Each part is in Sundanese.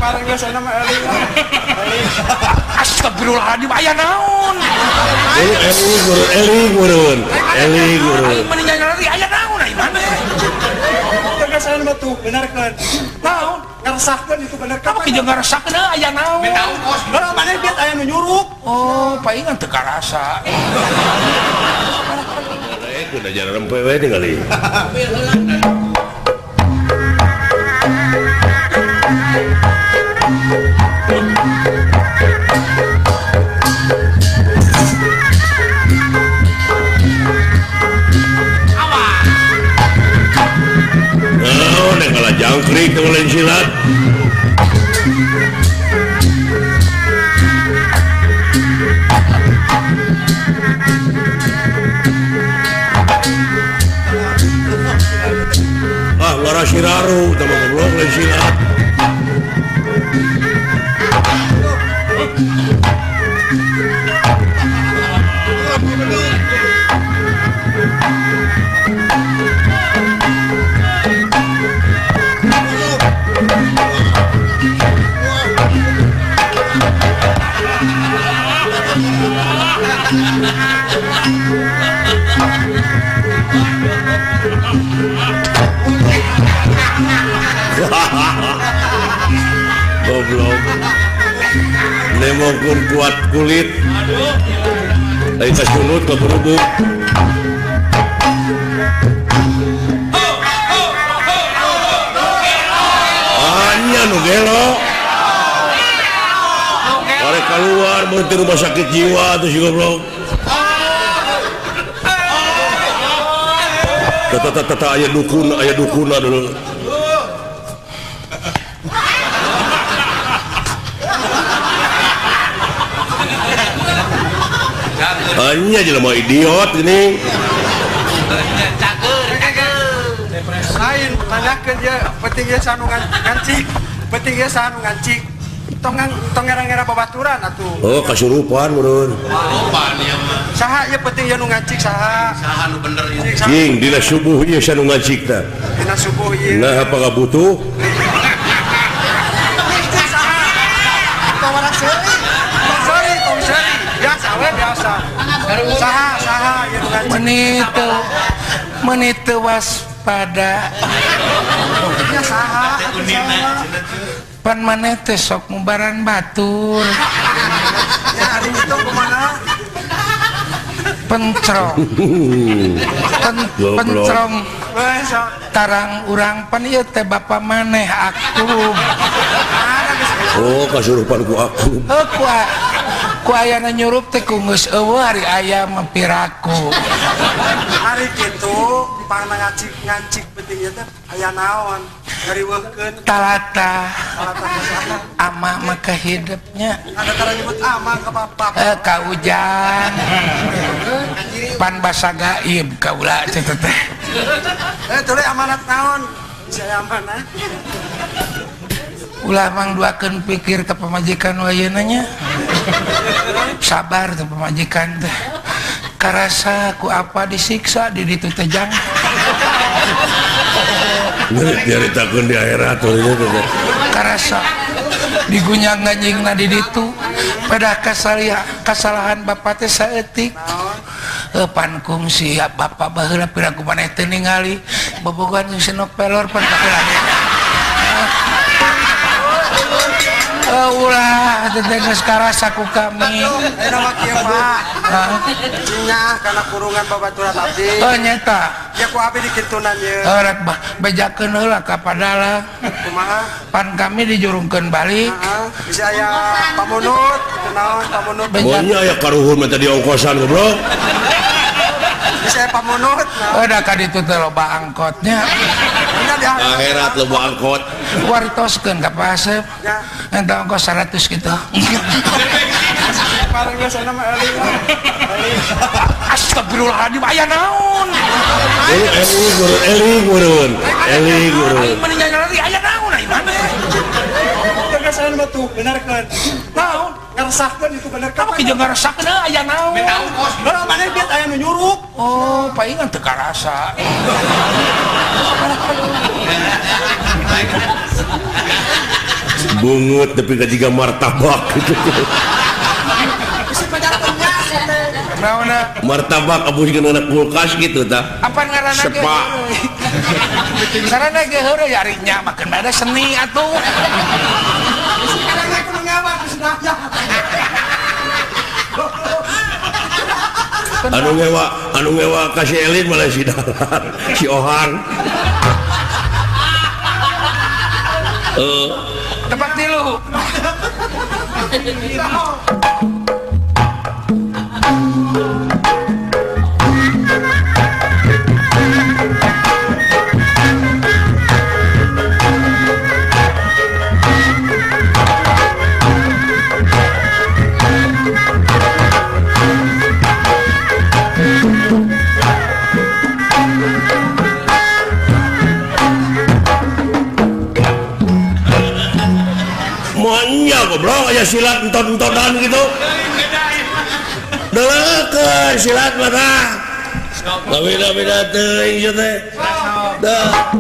Parang geus ana mah eling. Astagfirullahaladzim, aya naon? Eling meureun. Aing meni nyanyari aya naon ai mana? Geus ana mah tuh benerkeun. Naon? Ngaresahkeun itu bener Apa kan? kieu ngarasakeun aya naon? Heeh, maneh biat aya nu nyuruk. Oh, paingan teu karasa. Udah jalan rempe we ningali. Oh, udah kalah jangkrik tuh lain silat. Lara Siraru sama goblok lain silat. Goblok nemokun kuat kulit dari tas kunut ke berubuk hanya nu gelo barek keluar berhenti rumah sakit jiwa tuh si goblok tata aya dukuna dulu. Hanya jelema idiot ini. Lain tanyakeun ye, penting ye sanu ngancik. Penting ye sanu ngancik. Tong ngera-ngera babaturan atuh. Oh, kasurupan meureun. Lupa dia mah. Saha ye penting ye nu ngancik saha? Saha nu bener ieu. Cing dina subuh ieu sanu ngacik teh. Dina subuh ye. Nah, apa butuh? Tong seri. Biasa we biasa. Saha ye nu ngancik. Menit waspada. Ya saha? Pan maneh teh sok mubaran batur. Ya hari itu kemana? Pencrong. Pencrong. Tarang urang pan ieu teh bapa maneh aku. Oh, kasurupan ku aku. Ku ayana nyurup teh ku geus eueuh hari aya mempiraku. Hari kitu dipangna ngancik pentingnya teh aya naon? Ngariweuhkeun Talata. Ama mah hidupnya. Ada cara nyebut ama ka papa. Ka ujang. Pan basa gaib kaula teh teh. Tuluy amanat naon? Saya amanah. Ulah mangduakeun pikir ke pamajikan wayeuna nya. Sabar tuh pamajikan teh. Karasa ku apa disiksa di ditu teh jang. Nyaritakeun di akhirat tuh teh. Karasa digunyang ngajingna di ditu pada kasalahan bapa teh saeutik. Pan kungsi bapa baheula piraku maneh teu ningali bobogohan jeung sinopelor pan kapelan. Ulah teteges karasa ku kami. Nama kieu Pak. Cinya kana kurungan babaturan abdi. Oh nyata. Ya ku abdi dikintunan ye. Rek bejakeun heula ka Padalang. Kumaha? Pan kami dijurungkeun balik. Heeh. Bisa aya pamunut, naon pamunut. Bonya aya karuhun mah tadi ongkosan goblok. Bisa aya pamunut. Da ka ditu teh loba angkotnya. Nya di Akhirat loba angkot. Wartoskeun ka Pak Asep. Ya. Entah ongkos 100 gitu. Parang geus ana mah eling. Astagfirullahaladzim, aya naon? Eling meureun. Aing meni nyanyari aya naon ai mana? Geus ana mah tuh benerkeun. Naon? Ngaresahkeun itu bener Apa kieu ngarasakeun aya naon? Heeh, maneh biat aya nu nyuruk. Oh, paingan teu karasa. bungut tapi ketiga martabak gitu. Naona Martabak abuskeun anak kulkas gitu tah. apa ngaranna ge? Sepa. Ngaranna ge heureuy ari nya makeun ada seni atuh. Kadang aku ngawak sedaya. Anu ngewa kasih Elin malah si Dalar, si Ohan. Tempat tilu. Moanya goblok aya silat entot-entotan gitu. Deukeun silat mah tah. Beda-beda teuing ieu teh. Dah.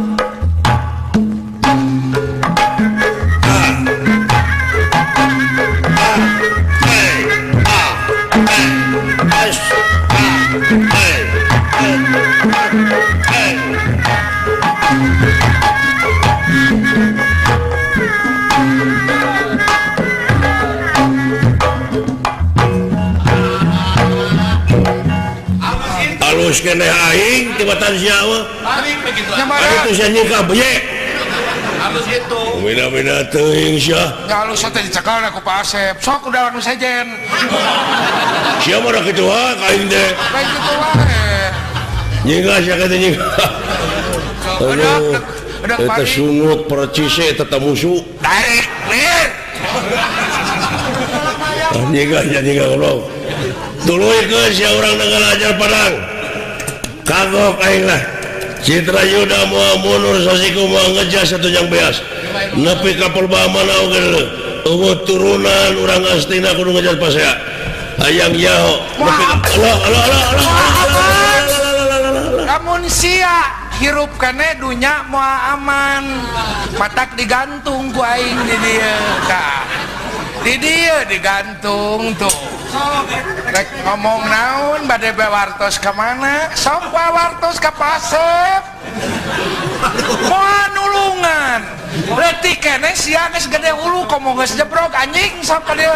Alus kene aing tibatan sia mah. Ari teh sia nikah beye. Halus itu. Beda-beda teuing sia. Ya lu teh dicekal ku Pak Asep. Sok udah anu sejen. Sia mah da kitu ha ka aing teh. Kayak gitu wae. Nyingga sia kata nyingga. Aduh. Udah Eta pagi. sungut percise eta musuh. Daek, lir. Nyingga goblok. Tuluikeun sia urang ngalajar padang. Kagok aing lah. Citra Yuda moal mundur sasiku moal ngejas satu jang beas. Nepi ka Purbamana oge eueuh turunan urang astina kudu ngejas pasea. Hayang yao. Nepi Lamun sia hirup kene dunya moal aman. Matak digantung ku aing di dieu. Tah. Di dieu digantung tuh. Rek ngomong naon bade wartos ka mana? Sok wartos ka Pasep. Moal nulungan. Berarti kene sia geus gede ulu komo geus jebrok anjing sok ka dieu.